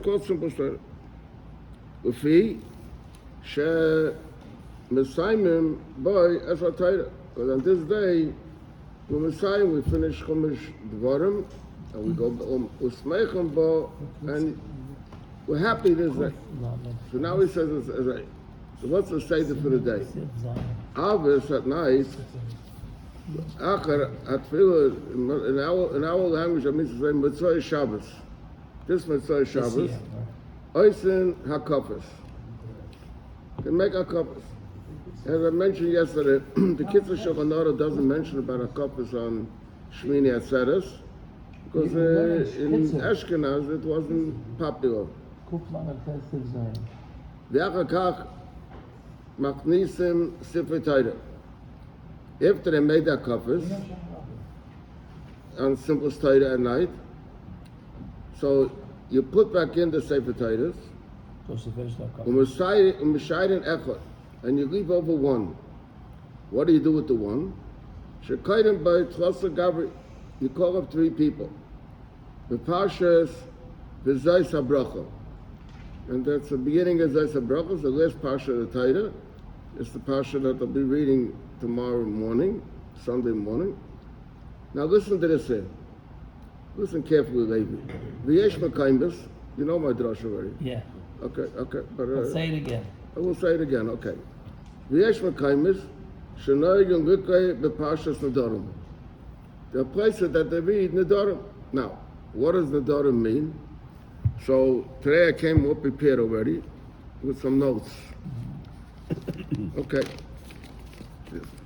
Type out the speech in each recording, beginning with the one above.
called simple Torah. Ufi she Messiah boy as a Torah. Because on this day, when Messiah we finish Chumash Dvarim, and we go Usmeicham Bo, and we're happy this day. So now he says, so what's the Seder for the day? Avis at night, Achar Atfilah, in our language, it means to say Mitzvah Shabbos. This Mitzvah Shabbos, Oisin HaKofis. They make HaKofis. As I mentioned yesterday, the Kitzur Shulchan Aruch doesn't mention about HaKofis on ושמיני עצרת, because in Ashkenaz it wasn't popular. ואחר כך מכניסים ספרי תורה. After they made that HaKofis on simple Torah at night, so you put back in the Sefer Torahs, and you leave over one. What do you do with the one? Shekayim by Tlasa Gavri, you call up 3 people. The Pashas, the Zayis HaBracha. And that's the beginning of Zayis HaBracha, the last Pasha of the Torah. It's the Pasha that I'll be reading tomorrow morning, Sunday morning. Now listen to this here. Listen carefully, Levi. V'yesh Mekayim, you know my drush already. Yeah. Okay. But Let's say it again. I will say it again, okay. V'yesh Mekayim, Shenoigim Likay B'Pashas Nedarim. There are places that they read Nedarim. Now, what does Nedarim mean? So today I came more prepared already with some notes. Okay.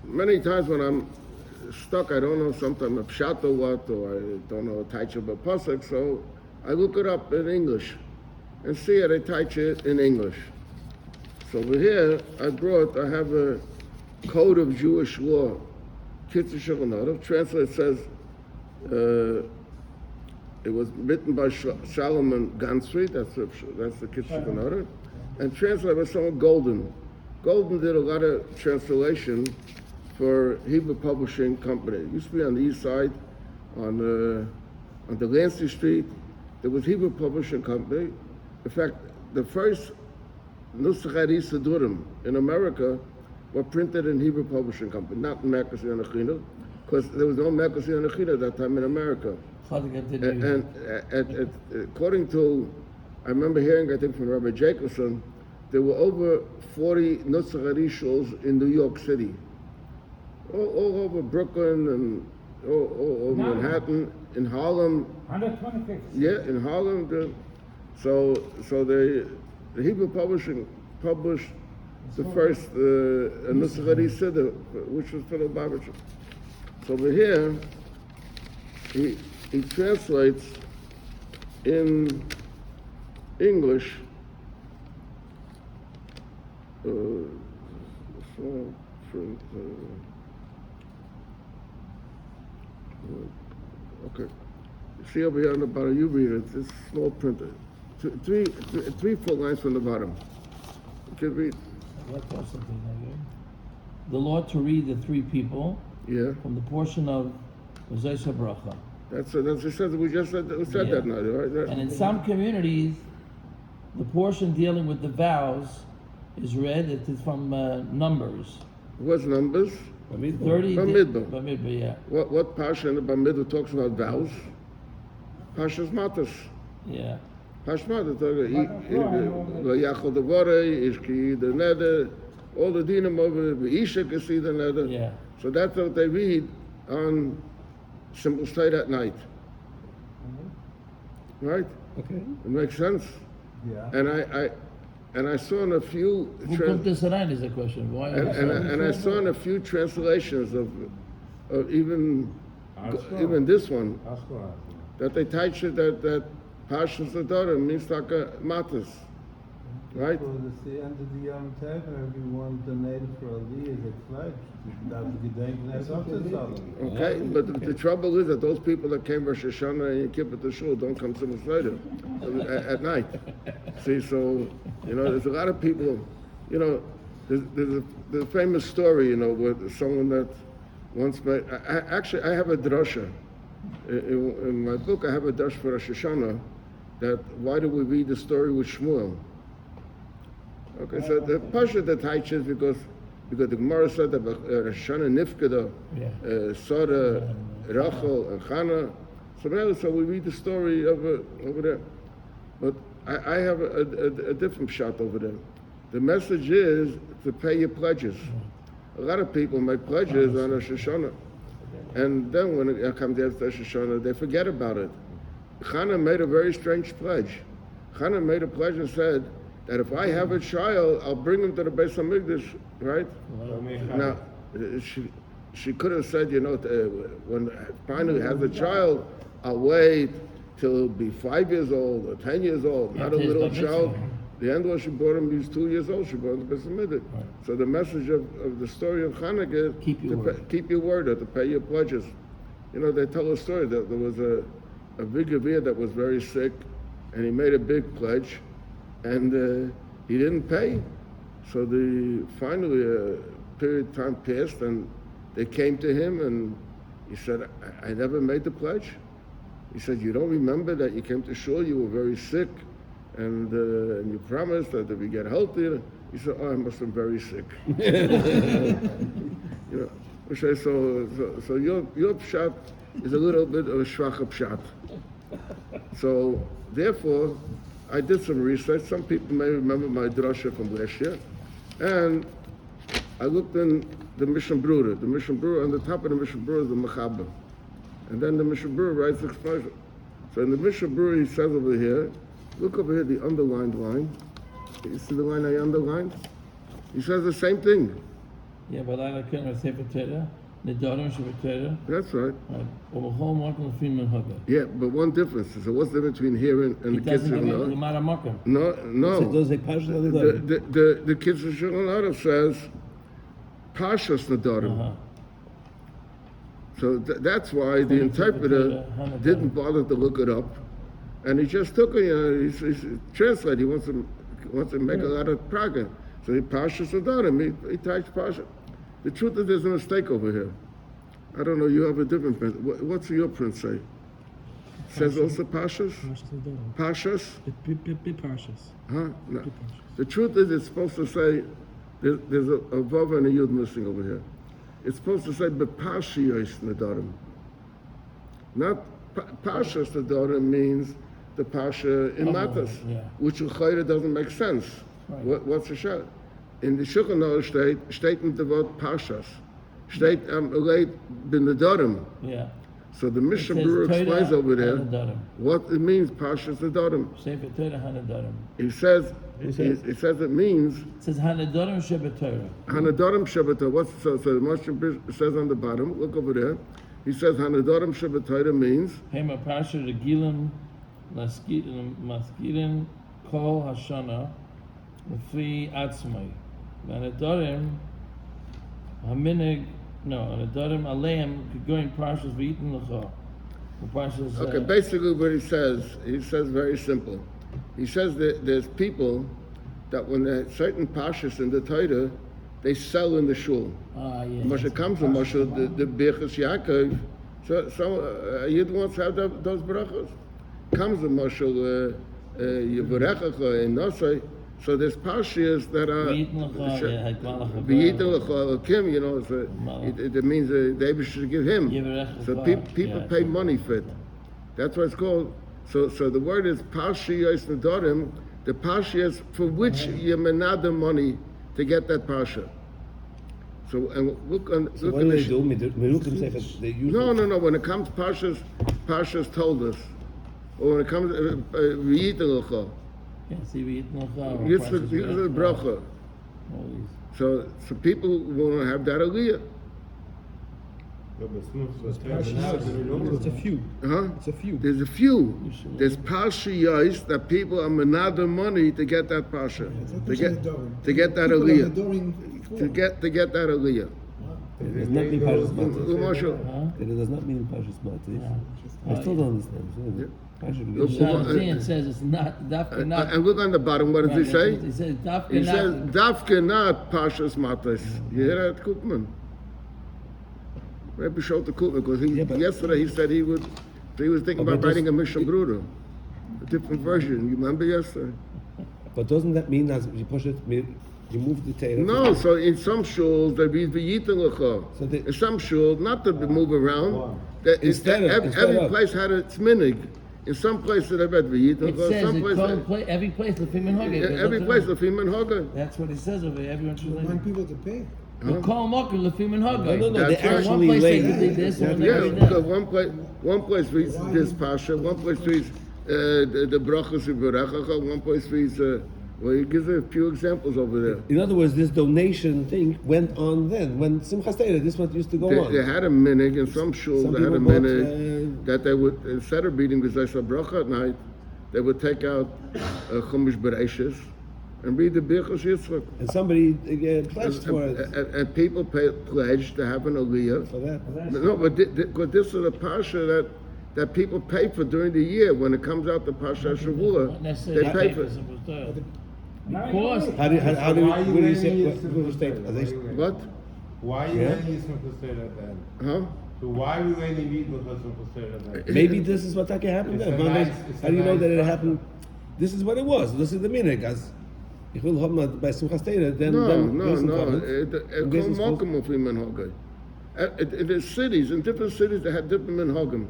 Many times when I'm stuck, I don't know sometimes a pshat or what, or I don't know a taicha b'pasuk, so I look it up in English and see how they teach it in English. So over here, I have a Code of Jewish Law, Kitzur Shulchan Aruch. Translated says, it was written by Solomon Gansri, that's the Kitzur Shulchan Aruch, and translated by someone Golden. Golden did a lot of translation for Hebrew Publishing Company. It used to be on the east side, on the Lancey Street. There was Hebrew Publishing Company. In fact, the first Nusach Sidurim in America were printed in Hebrew Publishing Company, not in Merkaz Yanachina, because there was no Merkaz Yanachina at that time in America. And according to, I remember hearing, I think from Rabbi Jacobson, there were over 40 Nusach shuls in New York City, all over Brooklyn and all over Manhattan, in Harlem. 125th. Yeah, in Harlem. So the Hebrew Publishing published the first Nusach Siddur, which was for the Lubavitcher. So over here, he translates in English. Okay. See over here on the bottom, you read it. It's small printed. Three full lines from the bottom. You can read. The law to read the 3 people. Yeah. From the portion of Zayis HaBracha. That's we just said that now, right? And in some communities, the portion dealing with the vows is read. It is from Numbers. What's Numbers? 30. Bamidbar, yeah. What Pasha in the Bamidbar talks about vows? Pasha's Matas. Yeah. Pashma, Yachol Devore, Ishki the Neder, all the dinim over Isha can see the Neder. Yeah. So that's what they read on simple Torah at night. Right? Okay. It makes sense. Yeah. And I saw in a few. Who put this around is the question. Why? And I saw in a few translations of even this one that they teach it that Pashas Nedarim means like a matas, right? So it's the end of the Yom Tov, and everyone donated for Ali as a pledge. That was gedenken as Okay, but the trouble is that those people that came Rosh Hashanah and Kippur to Shul don't come to Masada at night. See, so, there's a lot of people, there's a famous story, with someone that once made, I have a drasha. In my book, I have a drasha for Rosh Hashanah that why do we read the story with Shmuel? Okay, so the Pasha that teaches because the Gemara said that Hoshaana Nifkada, Sarah, Rachel, and Chana. So we read the story over there. But I have a different shot over there. The message is to pay your pledges. A lot of people make pledges on Rosh Hashanah. And then when it comes to Rosh Hashanah, they forget about it. Chana made a very strange pledge. Chana made a pledge and said that if I have a child, I'll bring him to the Beis HaMikdash, right? Now, she could have said, when finally has a child, I'll wait till he'll be 5 years old or 10 years old, not a little child. The end was she brought him, he was 2 years old, she brought him to Beis HaMikdash. Right. So the message of the story of Chanukah is keep your word or to pay your pledges. They tell a story that there was a big Gavir that was very sick, and he made a big pledge, and he didn't pay. So finally a period of time passed, and they came to him, and he said, I never made the pledge. He said, you don't remember that you came to shul, you were very sick, and you promised that if you get healthier. He said, I must have been very sick. So your pshat is a little bit of a shvacha pshat. So therefore, I did some research. Some people may remember my drasha from last year, and I looked in the Mishnah Berurah. The Mishnah Berurah, on the top of the Mishnah Berurah is the Mechaber. And then the Mishnah Berurah writes the explanation. So in the Mishnah Berurah, he says over here, look over here, the underlined line. You see the line I underlined? He says the same thing. Yeah, but I like to say for Torah, the daughter should be Torah. That's right. Right. Yeah, but one difference. So what's the difference between here and the kids of Shulchan? No. The kids of Shulchan says Pashas Nadarim. So that's why the interpreter didn't bother to look it up, and he just took it. He's translated. He wants to make a lot of progress. So he Pashas Nadarim. He types Pasha. The truth is, there's a mistake over here. I don't know. You have a different print. What's your print say? Says also Pashas. Pashas. Pashas. Huh? No. The truth is, it's supposed to say there's a vav and a yud missing over here. It's supposed to say bepashiyos nadarim. Not pashas nadarim means the pasha in matas, which l'chayra doesn't make sense. Right. What's the shot? In the Shulchan Aruch steht the word pashas. Steht leit bin nadarim. Yeah. So the Mishnah Berurah explains over there what it means pashas nadarim. He says it means. It says Hanadarim Shebetorah. Hanadarim Shebetorah. So the Moshe says on the bottom. Look over there. He says Hanadarim Shebetorah means. Hema Pasha Regilim Maskirin Kol Hashana Lefi Atzmai. Hanadarim Haminig. No, Hanadarim Aleim going Pashas V'Yitin Lecha. Okay, basically what he says very simple. He says that there's people that when there are certain pashas in the Torah, they sell in the shul. Moshe comes to Moshe, the Birchas Yaakov, so Yid wants to have those brachos. Comes to Moshe, Yevorechacha and Nosai, so there's pashas that are V'yitin Lecha Kim, so it means they should give him. So people pay money for it. That's what it's called. So the word is Pashiyos Nadarim, the Pashiyos for which you menad the money to get that Pasha. So and look on. So what do they do? They use No. When it comes Pashas told us, or when it comes V'yitin Lecha. Yitzchak is a bracha. So people want to have that aliyah. It's a few. It's a few. There's a few. There's pashiyos that people are menadar money to get that pasha, to get that aliyah, to get that aliyah. It does not mean Pashas Matas. It does not mean Pashas Matas. I still don't understand. It says it's not dafka not. And look on the bottom. What does he say? He says dafka not. He says dafka not Pashas Matas. You hear that, Koopman? Rabbi showed the Koopman because yesterday he said he was thinking about writing a Mishnah Berurah. a different version. You remember yesterday? But doesn't that mean that you push it, you move the Torah? No, so in some shuls they read v'yitin l'cha. So they- In some shuls, not to move around, Instead of- every place had its minig. In some places they read v'yitin It l'cha. says Some it places, called every place the Fimin Hugger. every place the female hugger. That's what it says over here. Everyone should Want learn. people to pay. The call Mokum the Fimin Hugger. No, That's they right. actually One place lay. they did this, and Yeah, they did because that. one place reads this pasha, one place reads the brachas of Berechacha, one place reads. Well, he gives a few examples over there. In other words, this donation thing went on then. When Simchas Torah, this what used to go on. They had a minig in some shuls. Some They had a people bought, minig that they would, instead of reading Gzais Bracha at night, they would take out Chumash Bereishis and read the Birchos Yitzchak. And somebody pledged for it. And people pledged to have an aliyah. For that. No, but this is a pasha that people pay for during the year. When it comes out the pasha Shavua, Not they necessarily pay for. Because How do Why what you do you letting say? me What use do you say? Simchas Are they- Torah? What? Why are you Yeah? letting you Simchas Torah then? Huh? So why are we letting you eat with us Simchas Torah then? Maybe this is what happened It's then. a Mondays, nice- how do you know nice that it bracha. happened? This is what it was. This is the minig. As ich will haben by Simchas Torah, then No. listen for it. It This is called supposed- Malkum of Minhagah. In the cities, in different cities, they had different Minhagim.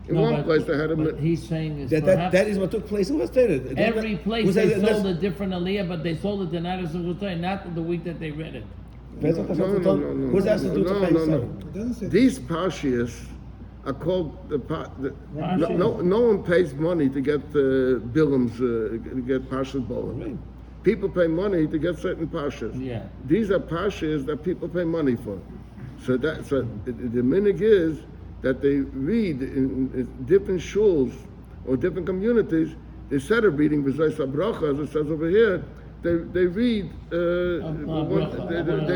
In No, one but- place, they had a but min. he's saying is That perhaps is what took place in Simchas Torah. It every doesn't- place was they that- sold that's- a different aliyah, but they sold it the night of Simchas Torah, not the week that they read it. That's what No. Who's asked to do No. It doesn't say These parshias are called no one pays money to get bilums, to get parshas bolim. Right. People pay money to get certain parshas. Yeah. These are parshas that people pay money for. So the minig is that they read in different shuls or different communities. Instead of reading V'zais HaBracha, as it says over here, they read they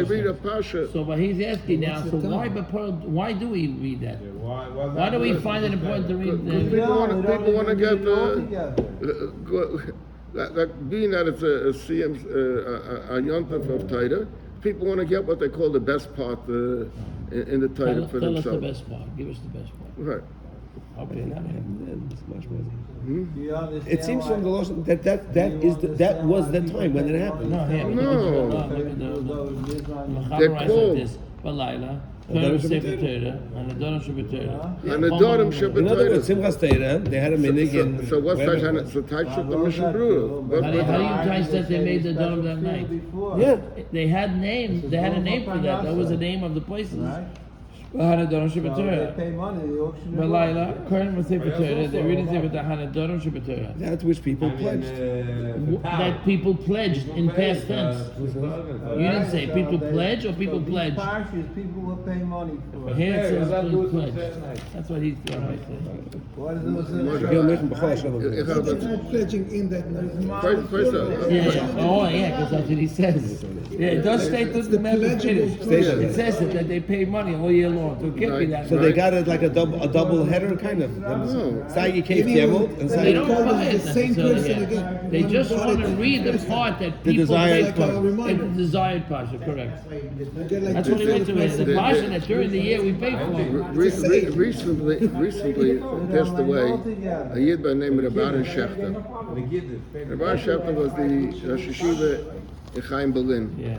read a parsha. So, but he's asking now. So why do we read that? Why do we find it important to read Because the? people want to get together. like being that it's a CM a yontif of Torah, people want to get what they call the best part in the Torah for Tell us the themselves. best part. Give us the best part. Right. Okay. And it's much more. Do you understand It seems why- from the Lashon that was the time when it happened. No, here. No. Look at the. They're Mechaber said called- this. Balayla. Adorim Torah Shabbat Sefer Torah. Torah and Adorim Shabbat Torah. And the Dorim Shabbat In other words, Torah. Simchas Torah, they had a minig in. So what's wherever it Tashana? was. So Tashana the Mishnah Berurah. How do you guys that they made the Dorim that night? Yeah. They had names. They had a name for that. That was the name of the places. Adorim Shabbat They Torah. pay money, the auction. Balayla. Current with Sefer Torah. They're reading Sefer Torah. Adorim Shabbat Torah. That which people pledged. That people pledged in past tense. You didn't say people pledge or people pledge. People will pay money for it. Here it says Yeah, people that's pledge. nice. That's what he's doing right there. What is it? Gil Mechon B'chol Hashem. there's no pledging in that. Yeah. Oh, yeah, because that's what he says. Yeah, it does state that the member finished. It says it that they pay money all year long. So it can't be that. So they got it like a double header kind of. Say Kev Gimel and They say don't buy it the same necessarily, person yeah. again. They One just bought want it. to read the part that The people desired pay part. for. Reminder. It's the desired pasha, correct. They're like That's what he two went to it. The They- pasha that during the year we pay for. Recently passed away a yid by the name of Rabbi Shechter. Rabbi Shechter was the Rosh Yeshiva in Chaim Berlin. Yeah.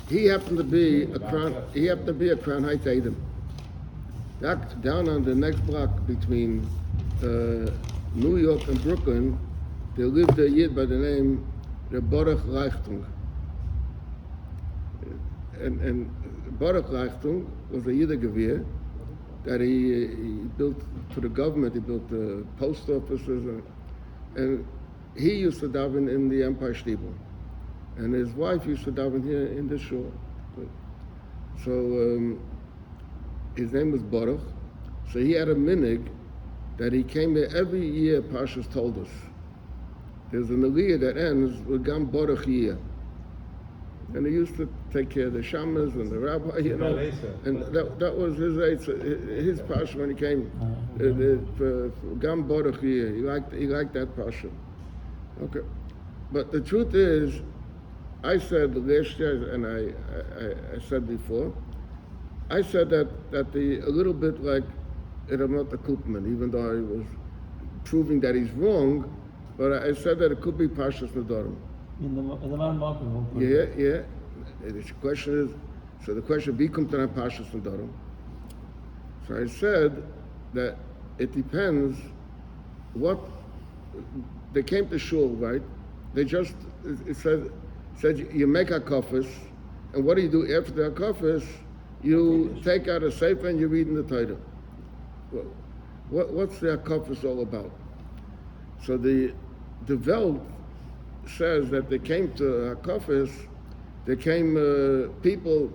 He happened to be a Crown Heights Adam. Down on the next block between New York and Brooklyn, there lived a yid by the name of Baruch Reichtung. And Baruch Reichtung was a Yiddish Gewir that he built for the government. He built post offices, and he used to daven in the Empire Stiebel, and his wife used to daven here in the shul. So his name was Baruch. So he had a minig that he came here every year. Parshas told us there's an aliyah that ends with Gam Baruch year. And he used to take care of the shamas and the rabbi, and that was his parsha when he came. For Gam Baruch year, he liked that parsha. Okay, but the truth is, I said last year, and I said before, I said that a little bit like Ramot Koopman, even though I was proving that he's wrong, but I said that it could be Parshas Nedarim. In the man market. Yeah. The question is, so the question, wie kommt dann Parshas Nedarim? So I said that it depends what, they came to shul, right? They just, it said you make a kafis, and what do you do after the kafis? You take out a sefer and you read in the Torah. What's the kafis all about? So the Welt says that they came to Hakafis, they came people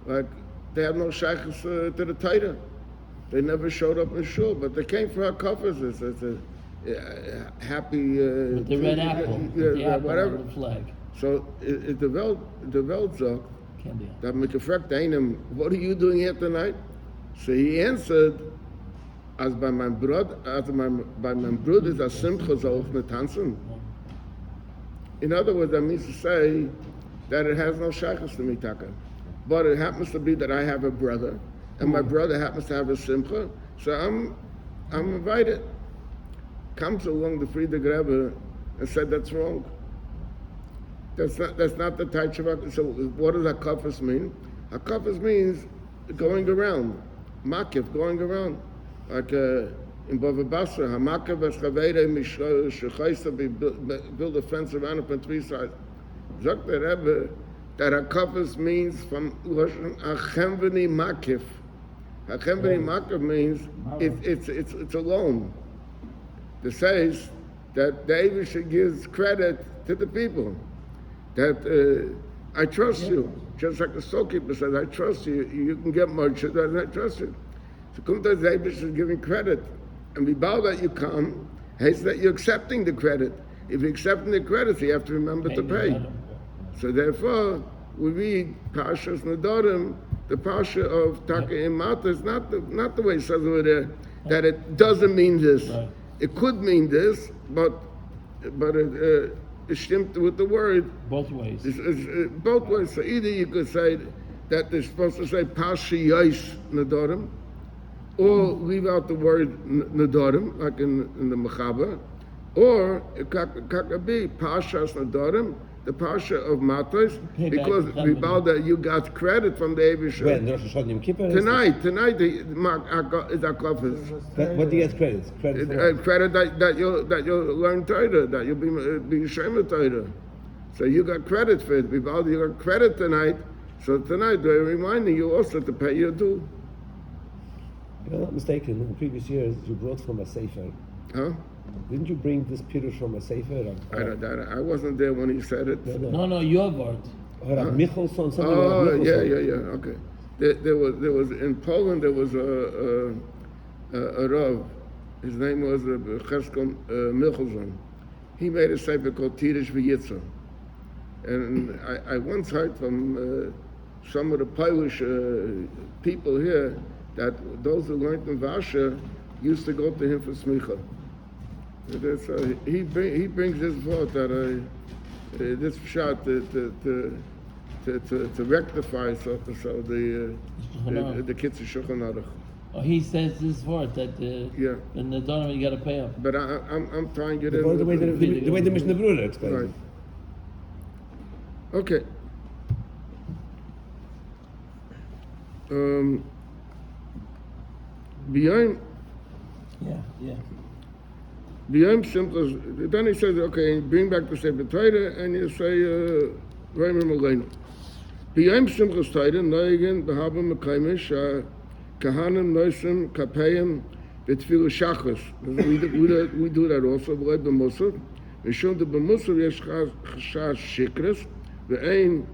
like they had no shaykhs to the Torah. They never showed up in shul, but they came for Hakafis. It's a happy With the red apple, with the apple whatever. on the flag. So the Welt sagt, Can be. that mit gefragt einem, what are you doing here tonight? So he answered, as bei meinem Bruder, ist a Simcha soll ich nicht tanzen. In other words, that means to say that it has no shaykhs to me, Taka. But it happens to be that I have a brother, and my brother happens to have a Simcha, so I'm invited. Comes along the Friedrich Rebbe and said that's wrong. That's not the type of. So what does hakafas mean? Hakafas means going around, makif, going around. Like in Bava Basra, hamakif v'schavere mishra shechaysa, build a fence around it on three sides. Zok the Rebbe that hakafas means from hachemveni makif. Hachemveni makif means it's alone. It says that the Eivisha gives credit to the people. That I trust you, just like the storekeeper says, I trust you. You can get much, and I trust you. So Kumta Zabish is giving credit, and we bow that you come. It's that you're accepting the credit. If you're accepting the credit, you have to remember to pay. So therefore, we read Parshas Nedarim, the Parsha of Taka Imata is not the way it says over there that it doesn't mean this. Right. It could mean this, but it stimmt with the word. Both ways. It's both ways. So either you could say that they're supposed to say Pasha Yais Nedarim, or leave out the word Nedarim, like in the Mechaber, or it could be Pashas Nedarim, the Pasha of Matos, because we bow that you got credit from the Eivisha. When? Rosh Hashanah Yom Kippur? Tonight is our Kofis. What do you get credit? Credit for what? Credit that you'll learn Torah, that you'll be Shema Torah. So you got credit for it. We bow that you got credit tonight. So tonight they're reminding you also to pay your due. If I'm not mistaken, in previous years you brought from a sefer. Huh? Didn't you bring this pirush from a sefer? I wasn't there when he said it. No, your word. Michelson, something Oh, like Michelson. yeah. Okay. There was in Poland. There was a Rav. His name was Cheskel Michelson. He made a sefer called Tidish V'Yitzah. And I once heard from some of the Polish people here that those who learned in Varsha used to go to him for smicha. He brings this thought that this shot to rectify so the kids of Shulchan Aruch. Oh, he says this word that in the Donovan you got to pay up. But I'm trying to get The way the Mishnah Berurah explains right. it. Okay. Beyond Simchas, then he says, okay, bring back the Sefer Torah, and you say, Reimer Malenu. Beyond Simchas Torah, Neugen, Behabim, Mekaymish, Kahanim, Noisim, Kapayim, Betfilu Shachas. We do that also, B'lei B'Musaf. Mishum de B'Musaf, Yesh Chashash Shikras, Ve'ein,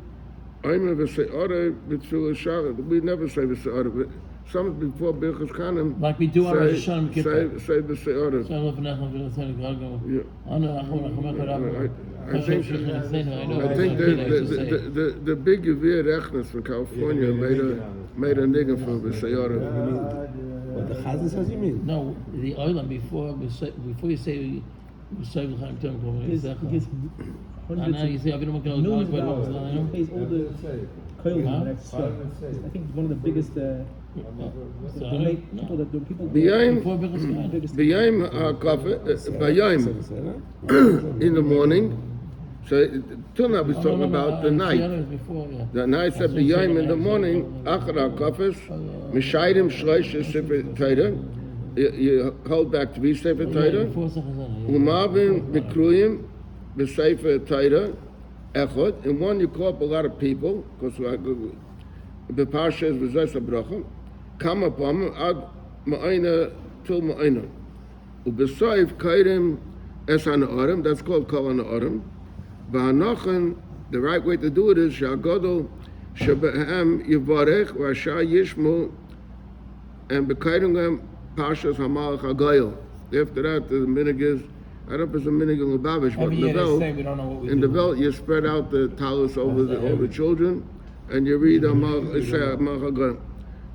Oimer V'Se'ora, Betfilu Shachas. We never say V'Se'ora, some before Birchas Chanim, like we do on Rosh Hashanah Kippur. Say the Se'ora. I think the big Yevir Echnes from California made a nigger for the Se'ora. What the Chazan says you mean? No, the oilam before you say Save the time term coming. He gets hundreds You see, I've been working on millions the of dollars. He pays all the koil Huh? and that stuff. I think it's one of the biggest people that people B'yayim in the morning. So till now we're talking about the night. The night said b'yayim in the morning. Achar hakafes mishayim shloisha sefer Torah. You hold back 3 sefer Torah. Umavim mikruyim b'sefer Torah echad. In one you call up a lot of people because the parsha is v'zayis habracha. Kama pam ad ma'ayna till ma'ayna. U'b'soif kaidem es an arim. That's called kol an arim. V'hanachan, the right way to do it is shagadol shebehem yivarech v'asha yishmu and b'kaidem pashas hamalach hagayil. After that, the minig is, I don't know if it's a minig in Lubavitch, but in the belt, you spread out the talus over the children, and you read hamalach hagayil.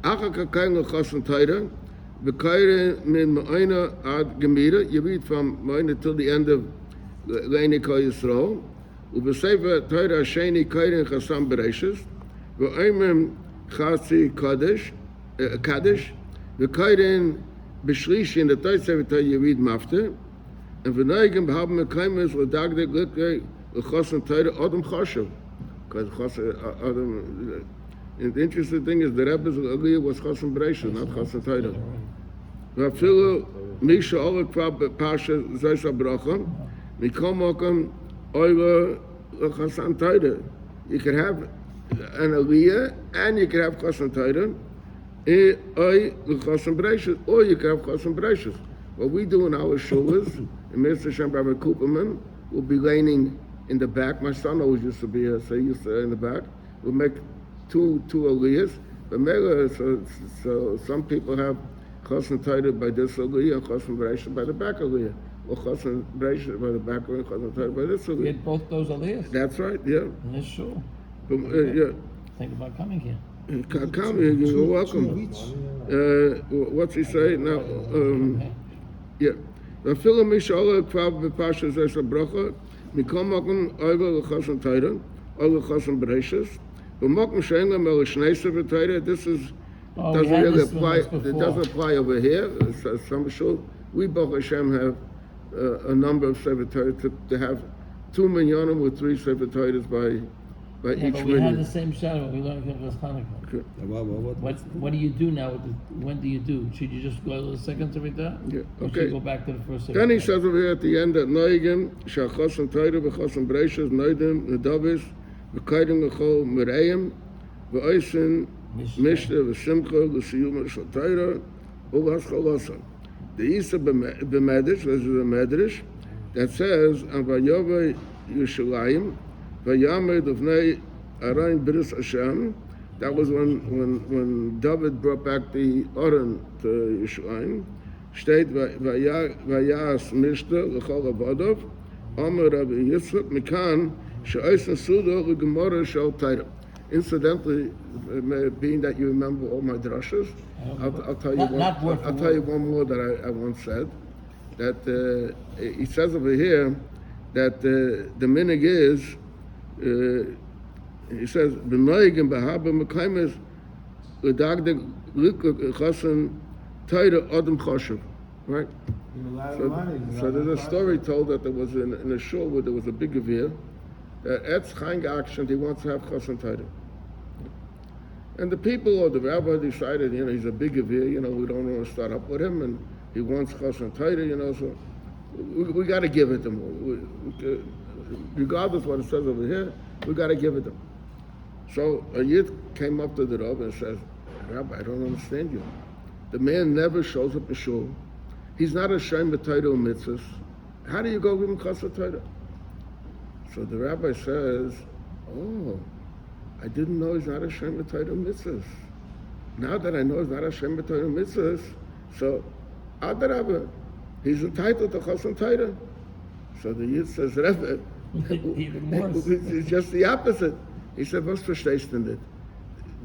Acha kakayin l'chasan Torah, b'kaidem min ma'ayna ad gemira. You read from ma'ayna till the end of Leini Kol Yisrael. U'b'sefer Torah sheni kaidin chasam bereishis, v'oimim chasi kaddish, v'kaidin b'shlishi in the third sefer Torah you read mafte, and v'noigim b'habim mekaymis l'dagdek l'kei l'chasan Torah adam chashav, because adam. And the interesting thing is the Rebbe's aliyah was chasam bereishis, not chasam Torah. V'afilu misha olek pasha zayis habracha. You could have an aliyah and you could have chasam Torah, or you could have chasam bereishis. What we do in our shulas, and Mr. Shem Rabbi Cooperman will be leaning in the back. My son always used to be here, so he used to in the back. We'll make two aliyahs. But so some people have chasam Torah by this aliyah and chasam bereishis by the back aliyah. Or chasam bereishis by the back and chasam Torah by this aliyah. Get both those aliyahs. That's right, yeah. That's sure. Yeah. Think about coming here. Come here, you're welcome. What's he say now? Yeah. V'afilu misha kvav b'pasha zayis habracha mikol makom oiva l'chasam Torah or l'chasam bereishis v'makom she'en lam el shnei sefer Torah. This is doesn't really apply. It doesn't apply over here. Some shul we Baruch Hashem have a number of sefer Torah to have 2 minyanim with 3 sefer Torahs by each but we have minyan. the same shadow. We learned in Hanukkah. Okay. What do you do now? When do you do? Should you just go to the second sefer Torah? Yeah. Or should Okay. you go back to the first sefer Then he Torah? says over here at the end that Noigim, Shachosam Torah, V'chosam Bereishis, Noidim, Nedavis, V'kaidim L'chol Mereim, V'oisin, Mishta, V'simcha, L'siyum Shal Torah, Uvas Cholosan. The Isa B'medish, this is a Medrash, that says, and Vayova Yushalayim, Vayamed Uvnei Arayin B'ris Hashem. That was when David brought back the Aron to Yushalayim. Steht Vayas Mishta L'chol Avadav, Amar Rabbi Yitzchak Mikan She'oisen Suda L'gemara Shal Torah. Incidentally, being that you remember all my drashas, I'll tell you I'll tell you one more that I once said. That he says over here that the minig is he says b'noigim b'habim mekaymes l'dagdek l'ikuk chasen Torah adam choshev, right? So there's a story told that there was in a shul where there was a big gevir that Etz Chaim action he wants to have chasen Torah. And the people or the rabbi decided, he's a big gevir, we don't want to start up with him, and he wants chasen Torah, so we got to give it to him. Regardless of what it says over here, we got to give it to him. So a yid came up to the rabbi and says, Rabbi, I don't understand you. The man never shows up in shul. He's not ashamed of Torah or mitzvahs. How do you go give him chasen Torah? So the rabbi says, oh, I didn't know he's not ashamed of Torah mitzvahs. Now that I know he's not ashamed of Torah mitzvahs, so Adarabba, he's entitled to chasen Torah. So the Yid says, Rebbe, it's just the opposite. He said, was verstehst du nicht?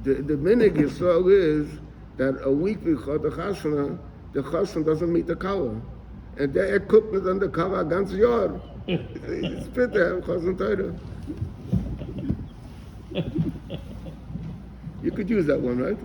The minig Yisrael is that a week before the chasana doesn't meet the kala. and der guckt mit undercover ein ganzes Jahr. Bitte, Chosen Teure. You could use that one, right?